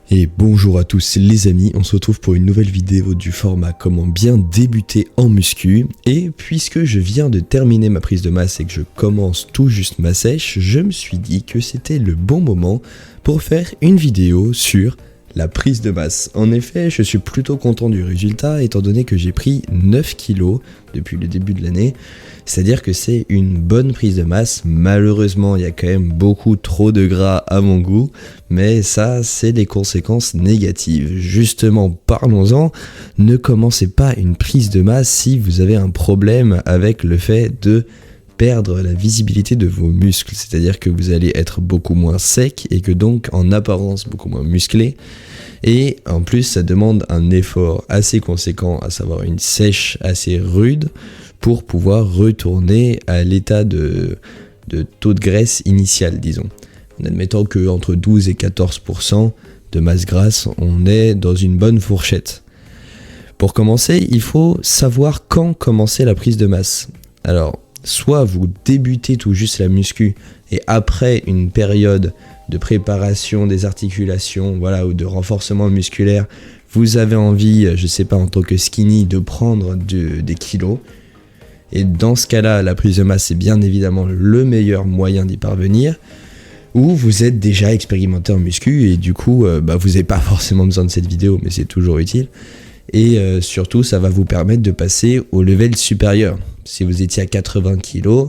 Et bonjour à tous les amis, on se retrouve pour une nouvelle vidéo du format comment bien débuter en muscu. Et puisque je viens de terminer ma prise de masse et que je commence tout juste ma sèche, je me suis dit que c'était le bon moment pour faire une vidéo sur la prise de masse. En effet, je suis plutôt content du résultat étant donné que j'ai pris 9 kilos depuis le début de l'année. C'est-à-dire que c'est une bonne prise de masse. Malheureusement, il y a quand même beaucoup trop de gras à mon goût, mais ça, c'est les conséquences négatives. Justement, parlons-en. Ne commencez pas une prise de masse si vous avez un problème avec le fait de perdre la visibilité de vos muscles, c'est-à-dire que vous allez être beaucoup moins sec et que donc en apparence beaucoup moins musclé. Et en plus, ça demande un effort assez conséquent, à savoir une sèche assez rude pour pouvoir retourner à l'état de taux de graisse initial, disons. En admettant que entre 12 et 14% de masse grasse, on est dans une bonne fourchette. Pour commencer, il faut savoir quand commencer la prise de masse. Alors, soit vous débutez tout juste la muscu et après une période de préparation des articulations, ou de renforcement musculaire, vous avez envie, je sais pas, en tant que skinny, de prendre des kilos. Et dans ce cas-là, la prise de masse, c'est bien évidemment le meilleur moyen d'y parvenir. Ou vous êtes déjà expérimenté en muscu et du coup, vous n'avez pas forcément besoin de cette vidéo, mais c'est toujours utile. Et surtout, ça va vous permettre de passer au level supérieur. Si vous étiez à 80 kg,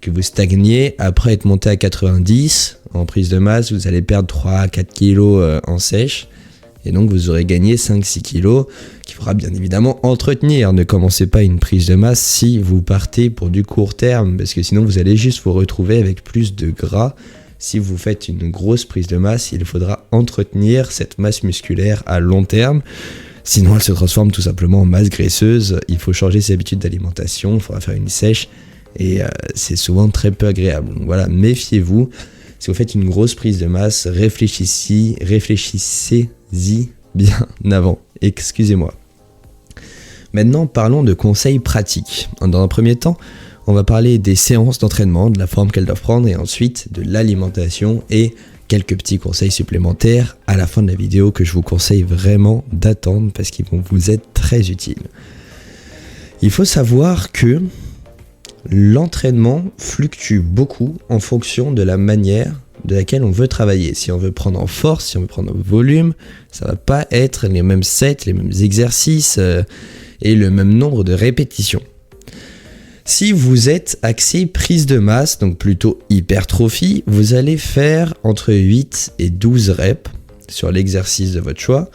que vous stagniez, après être monté à 90 en prise de masse, vous allez perdre 3 à 4 kg en sèche. Et donc vous aurez gagné 5-6 kg qu'il faudra bien évidemment entretenir. Ne commencez pas une prise de masse si vous partez pour du court terme, parce que sinon vous allez juste vous retrouver avec plus de gras. Si vous faites une grosse prise de masse, il faudra entretenir cette masse musculaire à long terme. Sinon elle se transforme tout simplement en masse graisseuse. Il faut changer ses habitudes d'alimentation, il faudra faire une sèche et c'est souvent très peu agréable. Donc voilà, méfiez-vous. Si vous faites une grosse prise de masse, réfléchissez-y bien avant. Excusez-moi. Maintenant, parlons de conseils pratiques. Dans un premier temps, on va parler des séances d'entraînement, de la forme qu'elles doivent prendre et ensuite de l'alimentation et quelques petits conseils supplémentaires à la fin de la vidéo que je vous conseille vraiment d'attendre parce qu'ils vont vous être très utiles. Il faut savoir que l'entraînement fluctue beaucoup en fonction de la manière de laquelle on veut travailler. Si on veut prendre en force, si on veut prendre en volume, ça va pas être les mêmes sets, les mêmes exercices et le même nombre de répétitions. Si vous êtes axé prise de masse, donc plutôt hypertrophie, vous allez faire entre 8 et 12 reps sur l'exercice de votre choix,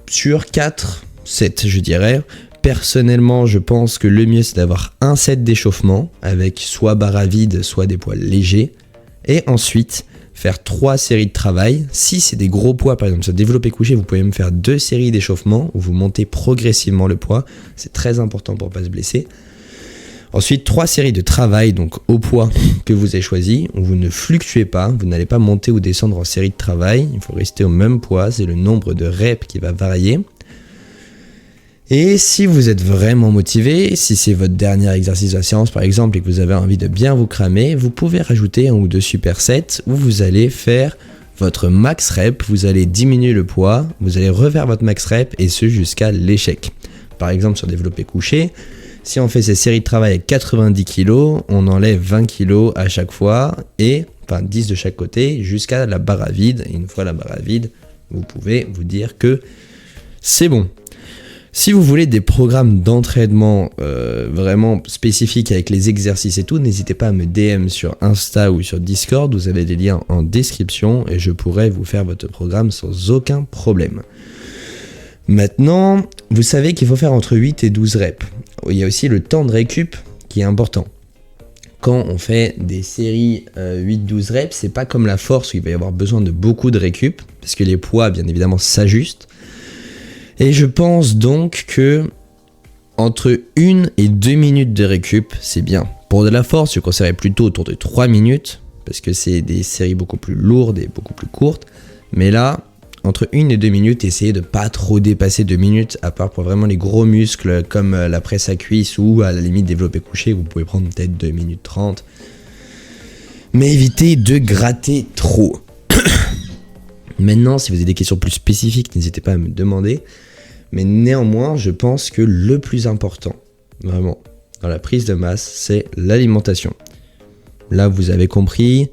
sur 4 sets je dirais. Personnellement, je pense que le mieux c'est d'avoir un set d'échauffement avec soit barre à vide, soit des poids légers. Et ensuite, faire 3 séries de travail. Si c'est des gros poids, par exemple sur développé couché, vous pouvez même faire 2 séries d'échauffement où vous montez progressivement le poids. C'est très important pour ne pas se blesser. Ensuite, 3 séries de travail, donc au poids que vous avez choisi, où vous ne fluctuez pas, vous n'allez pas monter ou descendre en série de travail. Il faut rester au même poids, c'est le nombre de reps qui va varier. Et si vous êtes vraiment motivé, si c'est votre dernier exercice de la séance par exemple et que vous avez envie de bien vous cramer, vous pouvez rajouter 1 ou 2 supersets où vous allez faire votre max rep, vous allez diminuer le poids, vous allez refaire votre max rep et ce jusqu'à l'échec. Par exemple sur développé couché, si on fait ces séries de travail avec 90 kg, on enlève 20 kg à chaque fois et 10 de chaque côté jusqu'à la barre à vide. Et une fois la barre à vide, vous pouvez vous dire que c'est bon. Si vous voulez des programmes d'entraînement vraiment spécifiques avec les exercices et tout, n'hésitez pas à me DM sur Insta ou sur Discord, vous avez des liens en description et je pourrai vous faire votre programme sans aucun problème. Maintenant, vous savez qu'il faut faire entre 8 et 12 reps. Il y a aussi le temps de récup qui est important. Quand on fait des séries 8-12 reps, c'est pas comme la force où il va y avoir besoin de beaucoup de récup, parce que les poids bien évidemment s'ajustent. Et je pense donc que entre 1 et 2 minutes de récup, c'est bien. Pour de la force, je conseillerais plutôt autour de 3 minutes, parce que c'est des séries beaucoup plus lourdes et beaucoup plus courtes. Mais là, entre 1 et 2 minutes, essayez de ne pas trop dépasser 2 minutes, à part pour vraiment les gros muscles comme la presse à cuisse ou à la limite développé couché, vous pouvez prendre peut-être 2 minutes 30. Mais évitez de gratter trop. Maintenant, si vous avez des questions plus spécifiques, n'hésitez pas à me demander. Mais néanmoins, je pense que le plus important, vraiment, dans la prise de masse, c'est l'alimentation. Là, vous avez compris,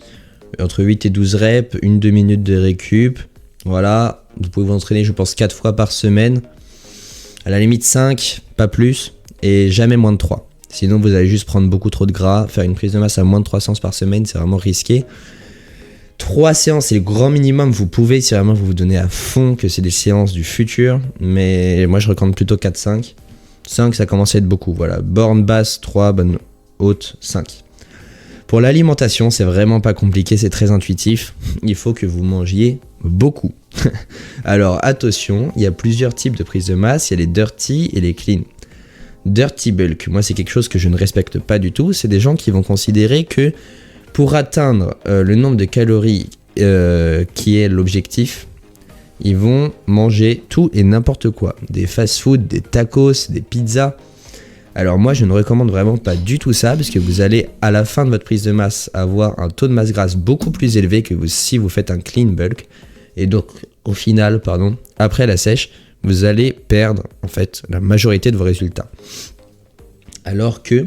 entre 8 et 12 reps, 1-2 minutes de récup. Voilà, vous pouvez vous entraîner, je pense, 4 fois par semaine. À la limite 5, pas plus, et jamais moins de 3. Sinon, vous allez juste prendre beaucoup trop de gras. Faire une prise de masse à moins de 3 séances par semaine, c'est vraiment risqué. 3 séances, c'est le grand minimum. Vous pouvez, si vraiment vous vous donnez à fond, que c'est des séances du futur. Mais moi, je recommande plutôt 4-5. 5, ça commence à être beaucoup. Voilà, borne basse, 3, bonne haute, 5. Pour l'alimentation, c'est vraiment pas compliqué, c'est très intuitif. Il faut que vous mangiez beaucoup. Alors, attention, il y a plusieurs types de prise de masse. Il y a les dirty et les clean. Dirty bulk, moi, c'est quelque chose que je ne respecte pas du tout. C'est des gens qui vont considérer que pour atteindre le nombre de calories qui est l'objectif, ils vont manger tout et n'importe quoi. Des fast-food, des tacos, des pizzas. Alors moi, je ne recommande vraiment pas du tout ça, parce que vous allez, à la fin de votre prise de masse, avoir un taux de masse grasse beaucoup plus élevé que si vous faites un clean bulk. Et donc, au final, après la sèche, vous allez perdre, en fait, la majorité de vos résultats. Alors que,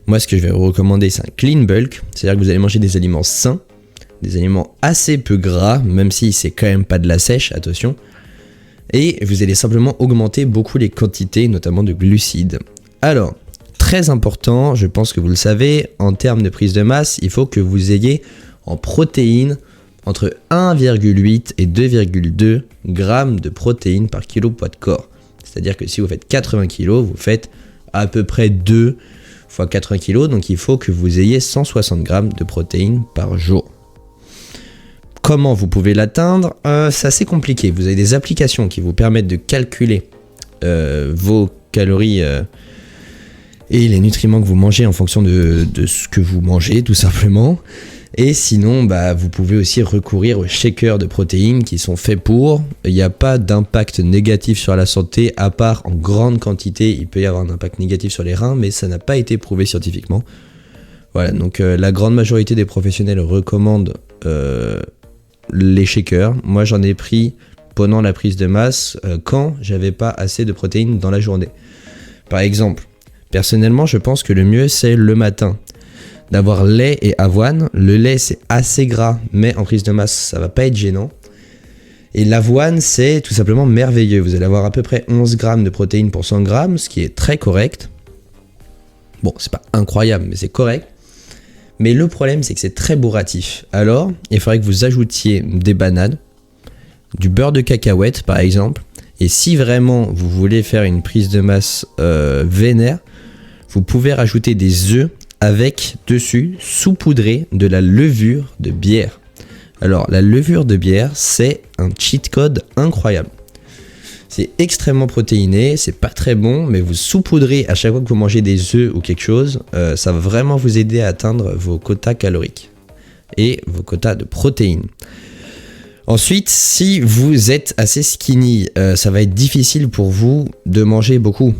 moi, ce que je vais vous recommander, c'est un clean bulk. C'est-à-dire que vous allez manger des aliments sains, des aliments assez peu gras, même si c'est quand même pas de la sèche, attention. Et vous allez simplement augmenter beaucoup les quantités, notamment de glucides. Alors, très important, je pense que vous le savez, en termes de prise de masse, il faut que vous ayez en protéines entre 1,8 et 2,2 grammes de protéines par kilo poids de corps. C'est-à-dire que si vous faites 80 kg, vous faites à peu près 2 fois 80 kg, donc il faut que vous ayez 160 grammes de protéines par jour. Comment vous pouvez l'atteindre ? C'est assez compliqué. Vous avez des applications qui vous permettent de calculer vos calories et les nutriments que vous mangez en fonction de ce que vous mangez, tout simplement. Et sinon, vous pouvez aussi recourir aux shakers de protéines qui sont faits pour. Il n'y a pas d'impact négatif sur la santé, à part en grande quantité, il peut y avoir un impact négatif sur les reins, mais ça n'a pas été prouvé scientifiquement. Voilà, donc la grande majorité des professionnels recommandent les shakers. Moi, j'en ai pris pendant la prise de masse quand j'avais pas assez de protéines dans la journée. Par exemple, personnellement, je pense que le mieux, c'est le matin d'avoir lait et avoine. Le lait, c'est assez gras, mais en prise de masse, ça va pas être gênant. Et l'avoine, c'est tout simplement merveilleux. Vous allez avoir à peu près 11 grammes de protéines pour 100 grammes, ce qui est très correct. Bon, c'est pas incroyable, mais c'est correct. Mais le problème, c'est que c'est très bourratif. Alors, il faudrait que vous ajoutiez des bananes, du beurre de cacahuète, par exemple. Et si vraiment vous voulez faire une prise de masse vénère, vous pouvez rajouter des œufs avec dessus saupoudré de la levure de bière. Alors la levure de bière, c'est un cheat code incroyable. C'est extrêmement protéiné, c'est pas très bon, mais vous saupoudrez à chaque fois que vous mangez des œufs ou quelque chose, ça va vraiment vous aider à atteindre vos quotas caloriques et vos quotas de protéines. Ensuite, si vous êtes assez skinny, ça va être difficile pour vous de manger beaucoup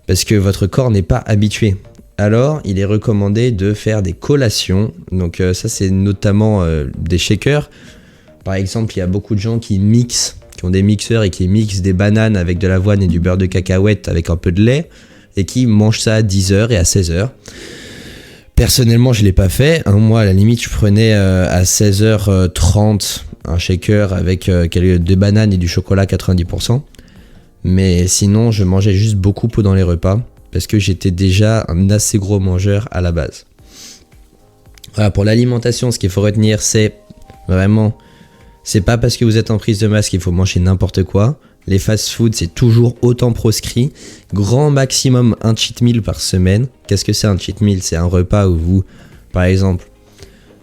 parce que votre corps n'est pas habitué. Alors, il est recommandé de faire des collations. Donc ça, c'est notamment des shakers. Par exemple, il y a beaucoup de gens qui ont des mixeurs et qui mixent des bananes avec de l'avoine et du beurre de cacahuète avec un peu de lait et qui mangent ça à 10h et à 16h. Personnellement, je ne l'ai pas fait. Moi, à la limite, je prenais à 16h30 un shaker avec des bananes et du chocolat 90%. Mais sinon, je mangeais juste beaucoup pendant les repas parce que j'étais déjà un assez gros mangeur à la base. Voilà, pour l'alimentation, ce qu'il faut retenir, c'est vraiment... C'est pas parce que vous êtes en prise de masse qu'il faut manger n'importe quoi. Les fast-food, c'est toujours autant proscrit. Grand maximum un cheat meal par semaine. Qu'est-ce que c'est un cheat meal ? C'est un repas où vous, par exemple,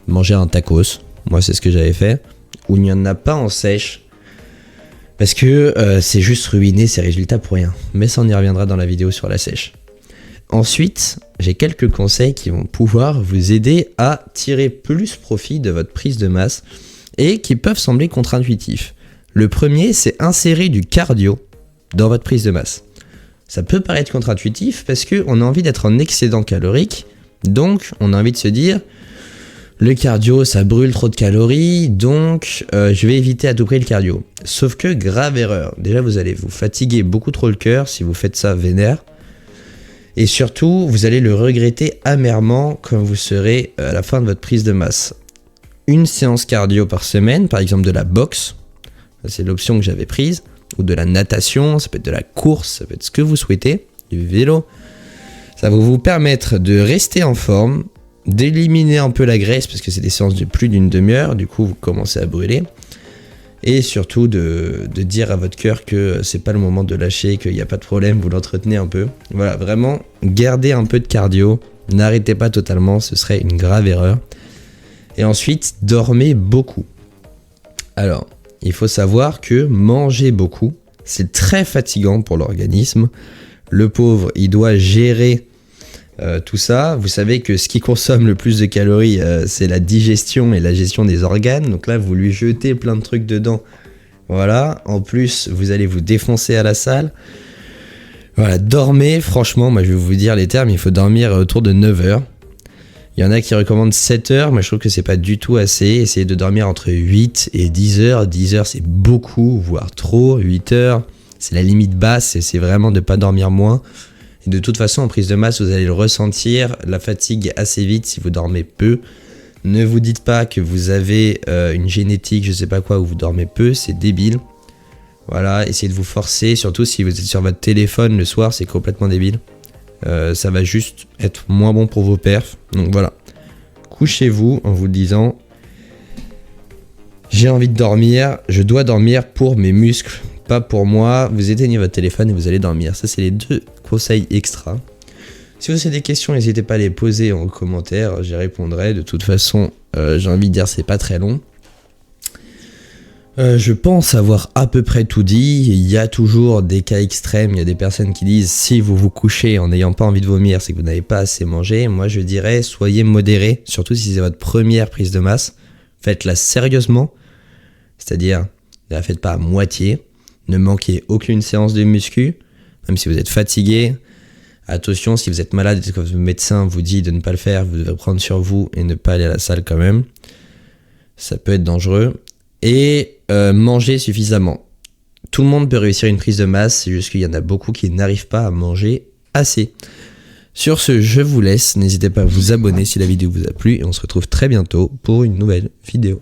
mangez un tacos. Moi, c'est ce que j'avais fait. Où il n'y en a pas en sèche. Parce que c'est juste ruiner ses résultats pour rien. Mais ça, on y reviendra dans la vidéo sur la sèche. Ensuite, j'ai quelques conseils qui vont pouvoir vous aider à tirer plus profit de votre prise de masse et qui peuvent sembler contre-intuitifs. Le premier, c'est insérer du cardio dans votre prise de masse. Ça peut paraître contre-intuitif parce qu'on a envie d'être en excédent calorique, donc on a envie de se dire Le cardio, ça brûle trop de calories, donc je vais éviter à tout prix le cardio. Sauf que, grave erreur, déjà vous allez vous fatiguer beaucoup trop le cœur si vous faites ça vénère. Et surtout, vous allez le regretter amèrement quand vous serez à la fin de votre prise de masse. Une séance cardio par semaine, par exemple de la boxe, c'est l'option que j'avais prise, ou de la natation, ça peut être de la course, ça peut être ce que vous souhaitez, du vélo. Ça va vous permettre de rester en forme, d'éliminer un peu la graisse parce que c'est des séances de plus d'une demi-heure, du coup vous commencez à brûler. Et surtout de dire à votre cœur que c'est pas le moment de lâcher, qu'il n'y a pas de problème, vous l'entretenez un peu. Voilà, vraiment, gardez un peu de cardio, n'arrêtez pas totalement, ce serait une grave erreur. Et ensuite, dormez beaucoup. Alors, il faut savoir que manger beaucoup, c'est très fatigant pour l'organisme. Le pauvre, il doit gérer tout ça. Vous savez que ce qui consomme le plus de calories, c'est la digestion et la gestion des organes. Donc là, vous lui jetez plein de trucs dedans. Voilà. En plus, vous allez vous défoncer à la salle. Voilà. Dormez. Franchement, moi, je vais vous dire les termes. Il faut dormir autour de 9 heures. Il y en a qui recommandent 7 heures. Moi, je trouve que c'est pas du tout assez. Essayez de dormir entre 8 et 10 heures. 10 heures, c'est beaucoup, voire trop. 8 heures, c'est la limite basse. Et c'est vraiment de pas dormir moins. De toute façon, en prise de masse, vous allez le ressentir, la fatigue assez vite si vous dormez peu. Ne vous dites pas que vous avez une génétique, je sais pas quoi, où vous dormez peu, c'est débile. Voilà, essayez de vous forcer, surtout si vous êtes sur votre téléphone le soir, c'est complètement débile. Ça va juste être moins bon pour vos perfs. Donc voilà, couchez-vous en vous disant « J'ai envie de dormir, je dois dormir pour mes muscles, pas pour moi. » Vous éteignez votre téléphone et vous allez dormir. Ça, c'est les 2 conseils extra. Si vous avez des questions, n'hésitez pas à les poser en commentaire, j'y répondrai. De toute façon, j'ai envie de dire, c'est pas très long. Je pense avoir à peu près tout dit. Il y a toujours des cas extrêmes. Il y a des personnes qui disent si vous vous couchez en n'ayant pas envie de vomir, c'est que vous n'avez pas assez mangé. Moi, je dirais soyez modéré, surtout si c'est votre première prise de masse. Faites-la sérieusement, c'est-à-dire ne la faites pas à moitié. Ne manquez aucune séance de muscu. Même si vous êtes fatigué, attention, si vous êtes malade et que votre médecin vous dit de ne pas le faire, vous devez prendre sur vous et ne pas aller à la salle quand même. Ça peut être dangereux. Et mangez suffisamment. Tout le monde peut réussir une prise de masse, c'est juste qu'il y en a beaucoup qui n'arrivent pas à manger assez. Sur ce, je vous laisse. N'hésitez pas à vous abonner si la vidéo vous a plu et on se retrouve très bientôt pour une nouvelle vidéo.